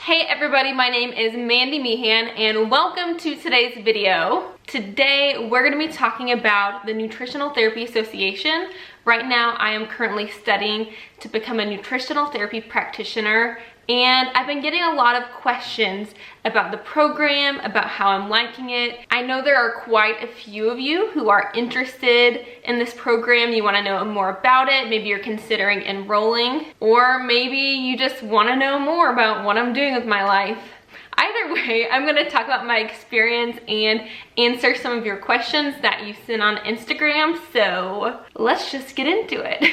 Hey everybody, my name is Mandy Meehan and welcome to today's video. Today we're going to be talking about the Nutritional Therapy Association. Right now I am currently studying to become a nutritional therapy practitioner, and I've been getting a lot of questions about the program, about how I'm liking it. I know there are quite a few of you who are interested in this program. You want to know more about it. Maybe you're considering enrolling, or maybe you just want to know more about what I'm doing with my life. Either way, I'm going to talk about my experience and answer some of your questions that you sent on Instagram. So let's just get into it.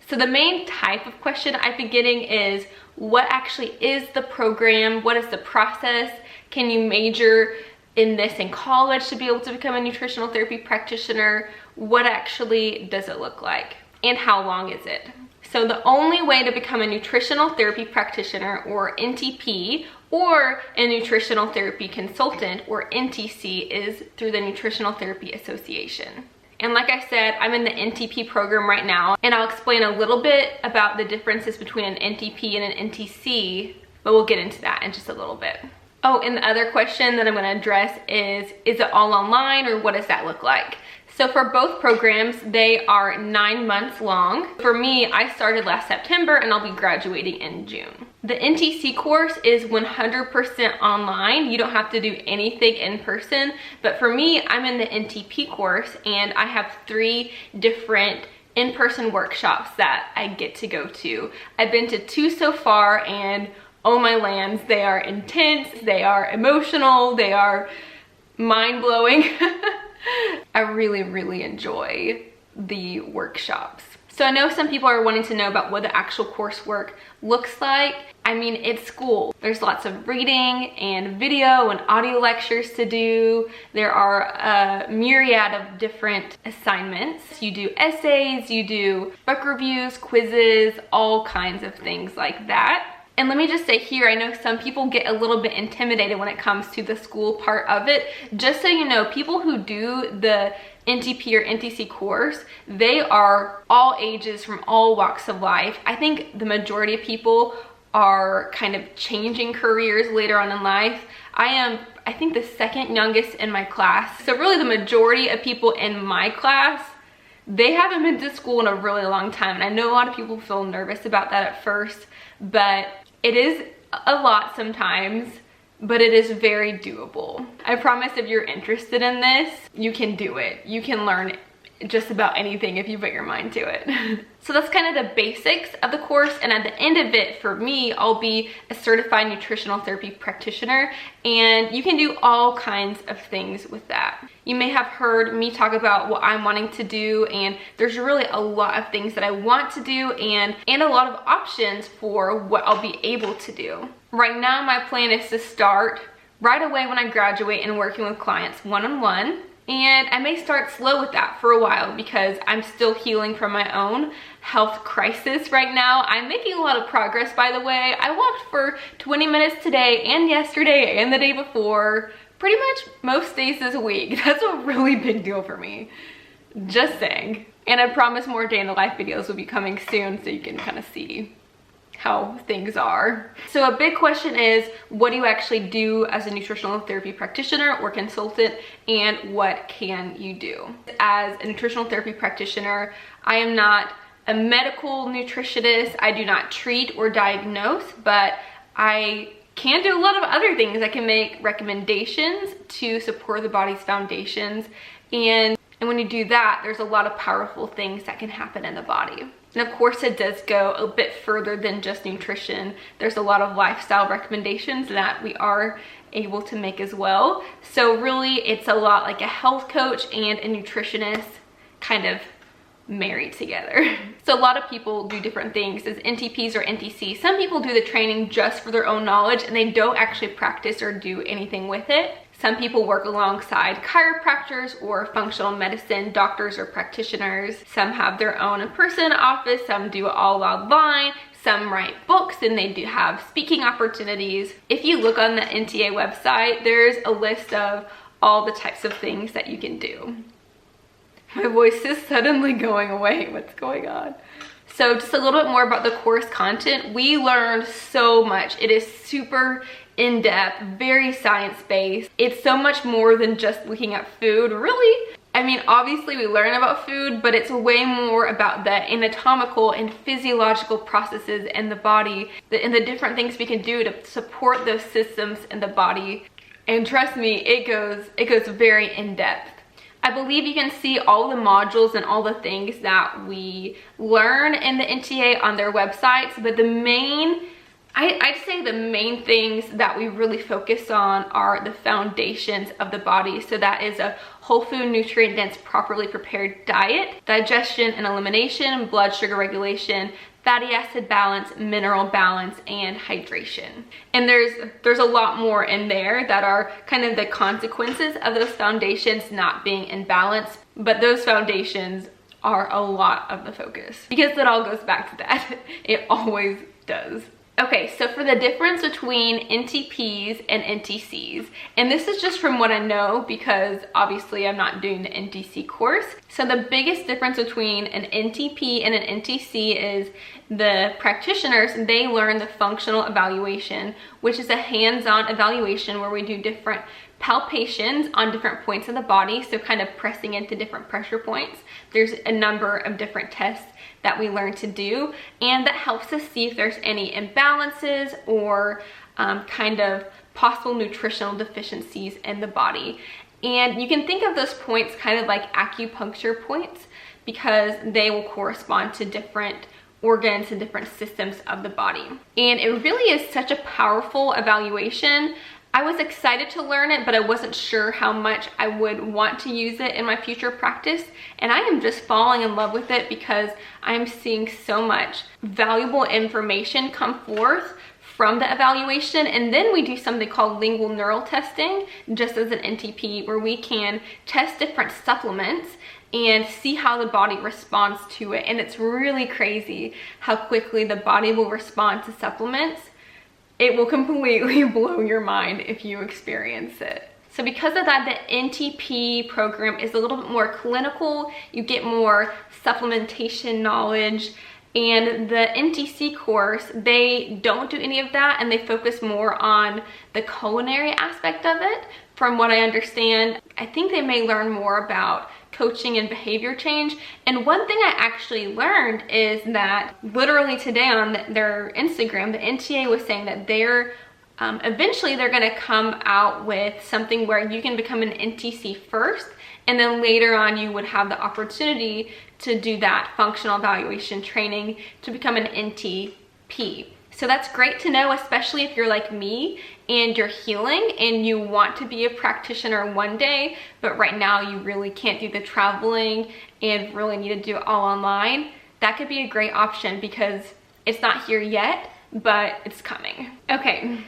So the main type of question I've been getting is, what actually is the program? What is the process? Can you major in this in college to be able to become a nutritional therapy practitioner? What actually does it look like? And how long is it? So the only way to become a nutritional therapy practitioner, or NTP, or a nutritional therapy consultant, or NTC, is through the Nutritional Therapy Association. And like I said, I'm in the NTP program right now, and I'll explain a little bit about the differences between an NTP and an NTC, but we'll get into that in just a little bit. Oh, and the other question that I'm going to address is it all online, or what does that look like? So for both programs, they are 9 months long. For me, I started last September and I'll be graduating in June. The NTC course is 100% online. You don't have to do anything in person. But for me, I'm in the NTP course and I have 3 different in-person workshops that I get to go to. I've been to 2 so far, and oh my lands, they are intense, they are emotional, they are mind-blowing. I really enjoy the workshops. So I know some people are wanting to know about what the actual coursework looks like. I mean, it's school. There's lots of reading and video and audio lectures to do. There are a myriad of different assignments. You do essays, you do book reviews, quizzes, all kinds of things like that. And let me just say here, I know some people get a little bit intimidated when it comes to the school part of it. Just so you know, people who do the NTP or NTC course, they are all ages from all walks of life. I think the majority of people are kind of changing careers later on in life. I am, I think, the second youngest in my class. So really the majority of people in my class, they haven't been to school in a really long time. And I know a lot of people feel nervous about that at first, but it is a lot sometimes, but it is very doable. I promise if you're interested in this, you can do it. You can learn just about anything if you put your mind to it. So that's kind of the basics of the course, and at the end of it, for me, I'll be a certified nutritional therapy practitioner, and you can do all kinds of things with that. You may have heard me talk about what I'm wanting to do, and there's really a lot of things that I want to do and a lot of options for what I'll be able to do. Right now, my plan is to start right away when I graduate and working with clients one-on-one. And I may start slow with that for a while because I'm still healing from my own health crisis right now. I'm making a lot of progress, by the way. I walked for 20 minutes today and yesterday and the day before, pretty much most days this week. That's a really big deal for me. Just saying. And I promise more day in the life videos will be coming soon so you can kind of see how things are. So a big question is, what do you actually do as a nutritional therapy practitioner or consultant, and what can you do? As a nutritional therapy practitioner, I am not a medical nutritionist. I do not treat or diagnose, but I can do a lot of other things. I can make recommendations to support the body's foundations, and when you do that, there's a lot of powerful things that can happen in the body. And of course, it does go a bit further than just nutrition. There's a lot of lifestyle recommendations that we are able to make as well. So really, it's a lot like a health coach and a nutritionist kind of married together. So a lot of people do different things as NTPs or NTC. Some people do the training just for their own knowledge and they don't actually practice or do anything with it. Some people work alongside chiropractors or functional medicine doctors or practitioners. Some have their own in-person office, some do it all online, some write books, and they do have speaking opportunities. If you look on the NTA website, there's a list of all the types of things that you can do. My voice is suddenly going away. What's going on? So just a little bit more about the course content. We learned so much. It is super in-depth, very science-based. It's so much more than just looking at food, really. I mean, obviously we learn about food, but it's way more about the anatomical and physiological processes in the body and the different things we can do to support those systems in the body. And trust me, it goes very in-depth. I believe you can see all the modules and all the things that we learn in the NTA on their websites, but I'd say the main things that we really focus on are the foundations of the body. So that is a whole food, nutrient-dense, properly prepared diet, digestion and elimination, blood sugar regulation, fatty acid balance, mineral balance, and hydration. And there's a lot more in there that are kind of the consequences of those foundations not being in balance, but those foundations are a lot of the focus because it all goes back to that. It always does. Okay, so for the difference between NTPs and NTCs, and this is just from what I know because obviously I'm not doing the NTC course. So the biggest difference between an NTP and an NTC is the practitioners, they learn the functional evaluation, which is a hands-on evaluation where we do different palpations on different points of the body, so kind of pressing into different pressure points. There's a number of different tests that we learn to do, and that helps us see if there's any imbalances or kind of possible nutritional deficiencies in the body. And you can think of those points kind of like acupuncture points because they will correspond to different organs and different systems of the body. And it really is such a powerful evaluation. I was excited to learn it, but I wasn't sure how much I would want to use it in my future practice. And I am just falling in love with it because I'm seeing so much valuable information come forth from the evaluation. And then we do something called lingual neural testing, just as an NTP, where we can test different supplements and see how the body responds to it. And it's really crazy how quickly the body will respond to supplements. It will completely blow your mind if you experience it. So because of that, the NTP program is a little bit more clinical. You get more supplementation knowledge. And the NTC course, they don't do any of that, and they focus more on the culinary aspect of it. From what I understand, I think they may learn more about coaching and behavior change. And one thing I actually learned is that literally today on their Instagram, the NTA was saying that eventually they're going to come out with something where you can become an NTC first, and then later on you would have the opportunity to do that functional evaluation training to become an NTP. So that's great to know, especially if you're like me and you're healing and you want to be a practitioner one day, but right now you really can't do the traveling and really need to do it all online. That could be a great option because it's not here yet, but it's coming. Okay.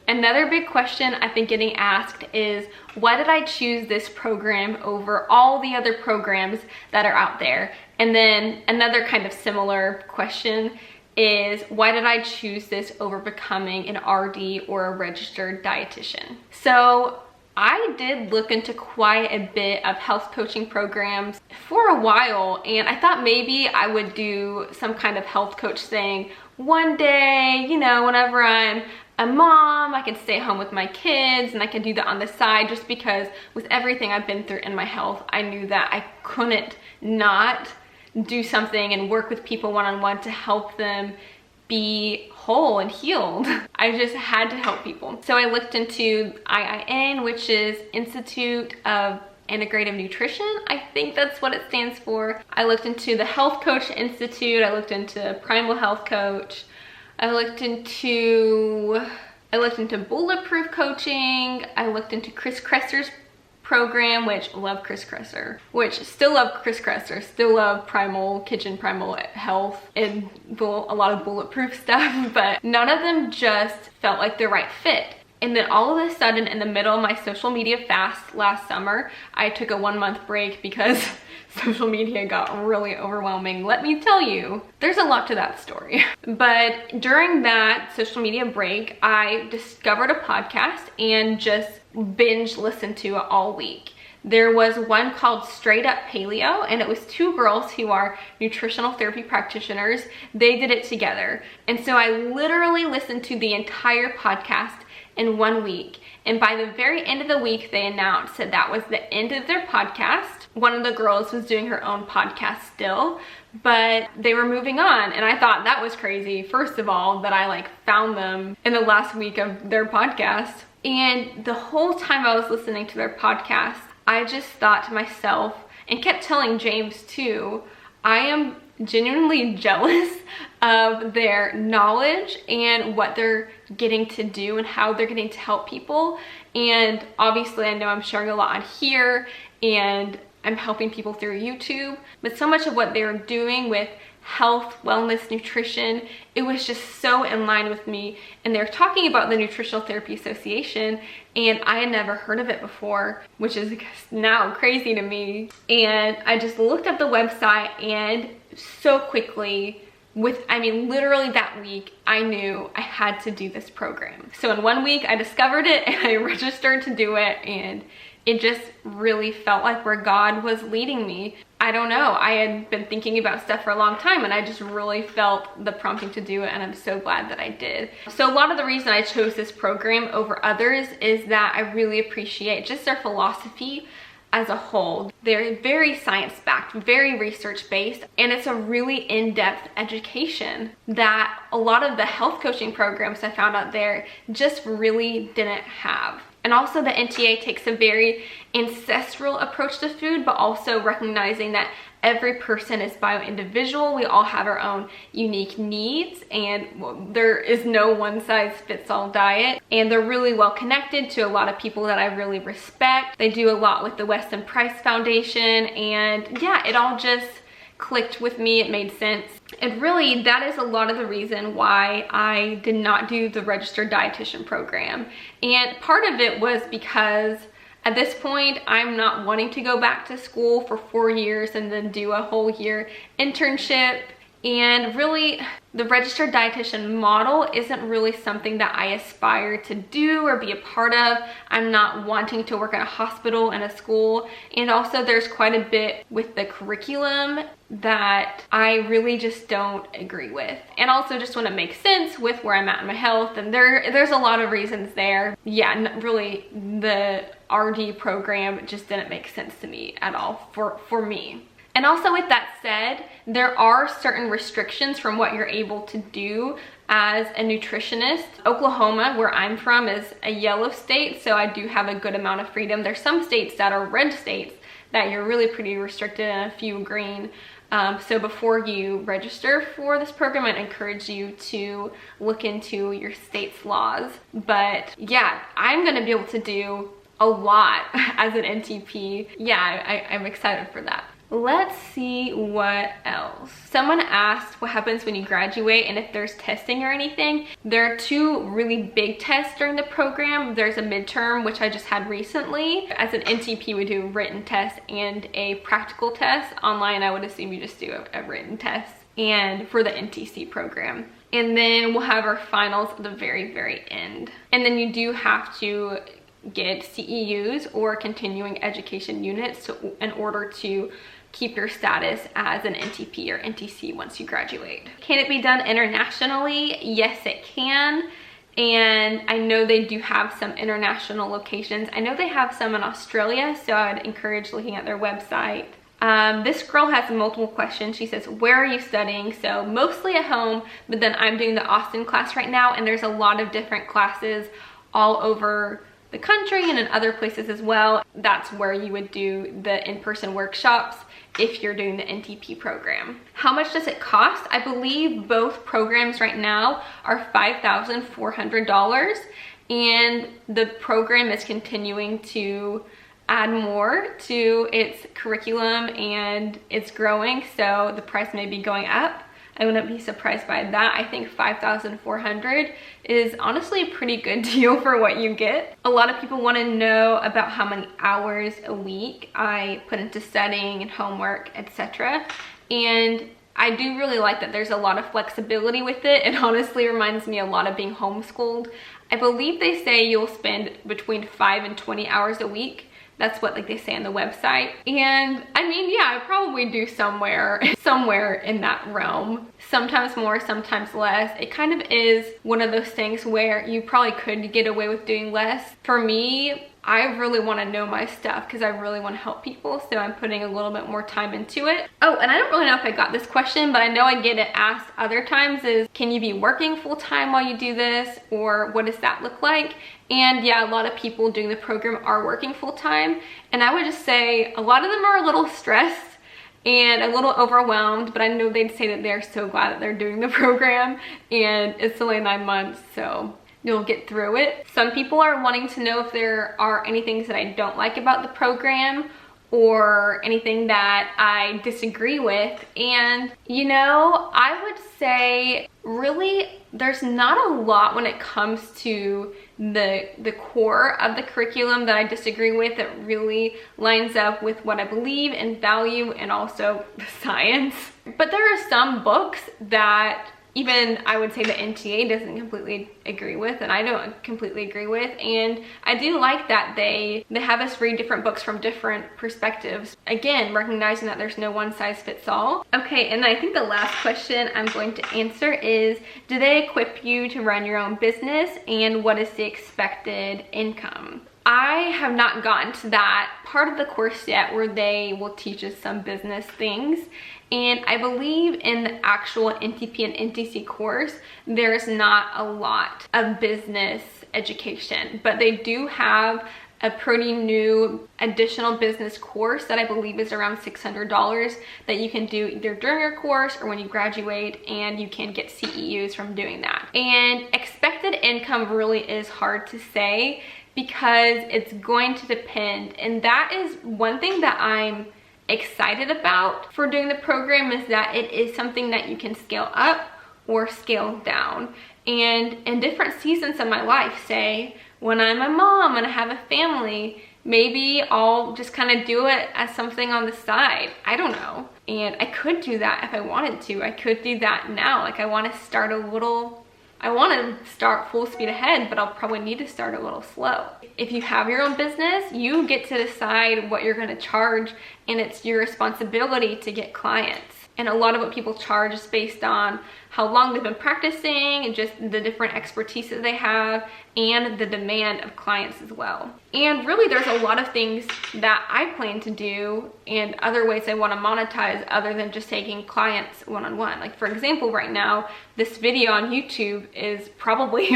Another big question I've been getting asked is, why did I choose this program over all the other programs that are out there? And then another kind of similar question is, why did I choose this over becoming an RD or a registered dietitian? So I did look into quite a bit of health coaching programs for a while, and I thought maybe I would do some kind of health coach thing one day, you know, whenever I'm a mom, I can stay home with my kids and I can do that on the side, just because with everything I've been through in my health, I knew that I couldn't not do something and work with people one-on-one to help them be whole and healed. I just had to help people. So I looked into IIN, which is Institute of Integrative Nutrition. I think that's what it stands for. I looked into the Health Coach Institute. I looked into Primal Health Coach. I looked into Bulletproof Coaching. I looked into Chris Kresser's program, which love Chris Kresser, still love Primal Kitchen, Primal Health, and a lot of Bulletproof stuff, but none of them just felt like the right fit. And then all of a sudden, in the middle of my social media fast last summer, I took a 1-month break because social media got really overwhelming. Let me tell you, there's a lot to that story. But during that social media break, I discovered a podcast and just binge listened to it all week. There was one called Straight Up Paleo, and it was two girls who are nutritional therapy practitioners. They did it together. And so I literally listened to the entire podcast in 1 week. And by the very end of the week, they announced that that was the end of their podcast. One of the girls was doing her own podcast still, but they were moving on. And I thought that was crazy. First of all, that I like found them in the last week of their podcast. And the whole time I was listening to their podcast, I just thought to myself, and kept telling James too, I am genuinely jealous of their knowledge and what they're getting to do and how they're getting to help people. And obviously I know I'm sharing a lot on here and I'm helping people through YouTube, but so much of what they're doing with health, wellness, nutrition, it was just so in line with me. And they're talking about the Nutritional Therapy Association, and I had never heard of it before, which is now crazy to me. And I just looked up the website, and so quickly, literally that week, I knew I had to do this program. So in 1 week, I discovered it and I registered to do it, and it just really felt like where God was leading me. I don't know, I had been thinking about stuff for a long time, and I just really felt the prompting to do it, and I'm so glad that I did. So a lot of the reason I chose this program over others is that I really appreciate just their philosophy as a whole. They're very science-backed, very research-based, and it's a really in-depth education that a lot of the health coaching programs I found out there just really didn't have. And also the NTA takes a very ancestral approach to food, but also recognizing that every person is bio-individual. We all have our own unique needs, and there is no one-size-fits-all diet. And they're really well connected to a lot of people that I really respect. They do a lot with the Weston Price Foundation, and yeah, it all just clicked with me. It made sense. And really, that is a lot of the reason why I did not do the registered dietitian program. And part of it was because at this point, I'm not wanting to go back to school for 4 years and then do a whole year internship. And really, the registered dietitian model isn't really something that I aspire to do or be a part of. I'm not wanting to work at a hospital and a school. And also there's quite a bit with the curriculum that I really just don't agree with. And also just when it makes sense with where I'm at in my health, and there's a lot of reasons there. Yeah, really the RD program just didn't make sense to me at all for me. And also with that said, there are certain restrictions from what you're able to do as a nutritionist. Oklahoma, where I'm from, is a yellow state, so I do have a good amount of freedom. There's some states that are red states that you're really pretty restricted, and a few green. So before you register for this program, I'd encourage you to look into your state's laws. But yeah, I'm gonna be able to do a lot as an NTP. Yeah, I'm excited for that. Let's see what else. Someone asked what happens when you graduate and if there's testing or anything. There are two really big tests during the program. There's a midterm, which I just had recently. As an NTP, we do a written test and a practical test. Online, I would assume you just do a written test. And for the NTC program. And then we'll have our finals at the very, very end. And then you do have to get CEUs or continuing education units in order to keep your status as an NTP or NTC once you graduate. Can it be done internationally? Yes, it can. And I know they do have some international locations. I know they have some in Australia, so I'd encourage looking at their website. This girl has multiple questions. She says, where are you studying? So mostly at home, but then I'm doing the Austin class right now, and there's a lot of different classes all over the country and in other places as well. That's where you would do the in-person workshops if you're doing the NTP program. How much does it cost? I believe both programs right now are $5,400, and the program is continuing to add more to its curriculum and it's growing, so the price may be going up. I wouldn't be surprised by that. I think $5,400 is honestly a pretty good deal for what you get. A lot of people want to know about how many hours a week I put into studying and homework, etc. And I do really like that there's a lot of flexibility with it. It honestly reminds me a lot of being homeschooled. I believe they say you'll spend between 5 and 20 hours a week That's what like they say on the website. And I mean, yeah, I probably do somewhere in that realm. Sometimes more, sometimes less. It kind of is one of those things where you probably could get away with doing less. For me, I really want to know my stuff because I really want to help people, so I'm putting a little bit more time into it. Oh, and I don't really know if I got this question, but I know I get it asked other times is, can you be working full-time while you do this, or what does that look like? And yeah, a lot of people doing the program are working full-time, and I would just say a lot of them are a little stressed and a little overwhelmed, but I know they'd say that they're so glad that they're doing the program, and it's only 9 months, so you'll get through it. Some people are wanting to know if there are any things that I don't like about the program or anything that I disagree with. And you know, I would say really there's not a lot when it comes to the core of the curriculum that I disagree with that really lines up with what I believe and value, and also the science. But there are some books that even I would say the NTA doesn't completely agree with, and I don't completely agree with. And I do like that they have us read different books from different perspectives. Again, recognizing that there's no one size fits all. Okay, and I think the last question I'm going to answer is, do they equip you to run your own business, and what is the expected income? I have not gotten to that part of the course yet where they will teach us some business things. And I believe in the actual NTP and NTC course, there's not a lot of business education, but they do have a pretty new additional business course that I believe is around $600 that you can do either during your course or when you graduate, and you can get CEUs from doing that. And expected income really is hard to say because it's going to depend, and that is one thing that I'm excited about for doing the program, is that it is something that you can scale up or scale down. And in different seasons of my life, say when I'm a mom and I have a family, maybe I'll just kind of do it as something on the side. I don't know. And I could do that if I wanted to. I could do that now. Like I want to start full speed ahead, but I'll probably need to start a little slow. If you have your own business, you get to decide what you're going to charge, and it's your responsibility to get clients. And a lot of what people charge is based on how long they've been practicing and just the different expertise that they have and the demand of clients as well. And really there's a lot of things that I plan to do and other ways I want to monetize other than just taking clients one-on-one. Like for example, right now, this video on YouTube is probably,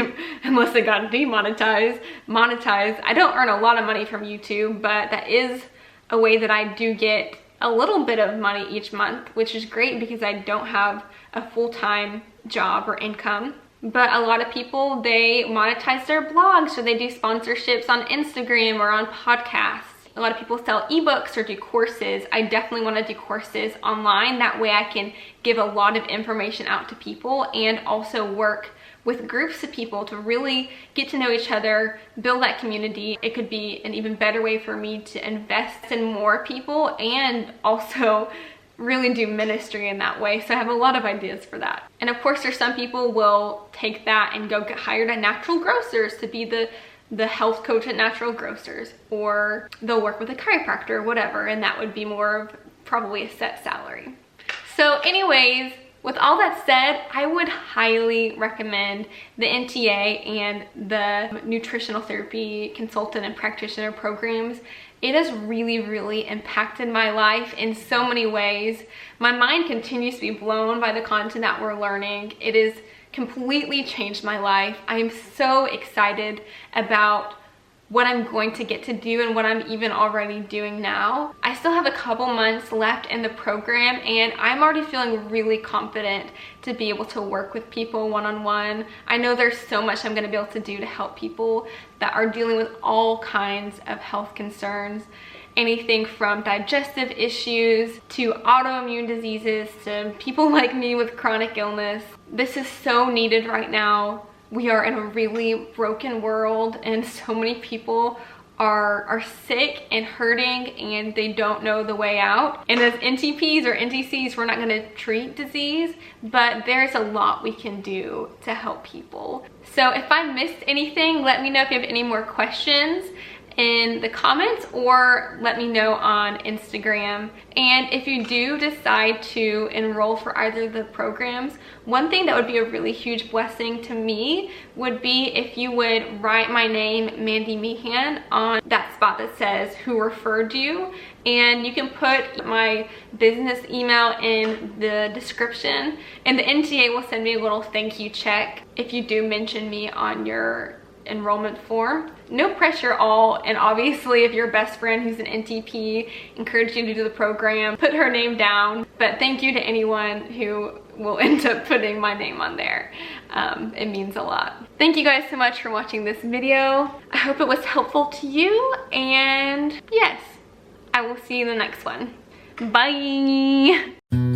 unless it got demonetized, monetized. I don't earn a lot of money from YouTube, but that is a way that I do get a little bit of money each month, which is great because I don't have a full-time job or income. But a lot of people, they monetize their blogs, or they do sponsorships on Instagram or on podcasts. A lot of people sell ebooks or do courses. I definitely want to do courses online. That way I can give a lot of information out to people and also work with groups of people to really get to know each other, build that community. It could be an even better way for me to invest in more people and also really do ministry in that way. So I have a lot of ideas for that. And of course, there's some people will take that and go get hired at Natural Grocers to be the health coach at Natural Grocers, or they'll work with a chiropractor or whatever, and that would be more of probably a set salary. So anyways, with all that said, I would highly recommend the NTA and the nutritional therapy consultant and practitioner programs. It has really, really impacted my life in so many ways. My mind continues to be blown by the content that we're learning. It has completely changed my life. I am so excited about what I'm going to get to do and what I'm even already doing now. I still have a couple months left in the program, and I'm already feeling really confident to be able to work with people one-on-one. I know there's so much I'm gonna be able to do to help people that are dealing with all kinds of health concerns. Anything from digestive issues to autoimmune diseases to people like me with chronic illness. This is so needed right now. We are in a really broken world, and so many people are sick and hurting and they don't know the way out. And as NTPs or NTCs, we're not gonna treat disease, but there's a lot we can do to help people. So if I missed anything, let me know if you have any more questions. in the comments or let me know on Instagram. And if you do decide to enroll for either of the programs, one thing that would be a really huge blessing to me would be if you would write my name, Mandy Meehan, on that spot that says who referred you. And you can put my business email in the description, and the NTA will send me a little thank you check if you do mention me on your enrollment form. No pressure at all, and obviously if your best friend who's an NTP encouraged you to do the program, put her name down. But thank you to anyone who will end up putting my name on there. It means a lot. Thank you guys so much for watching this video. I hope it was helpful to you, and yes, I will see you in the next one. Bye!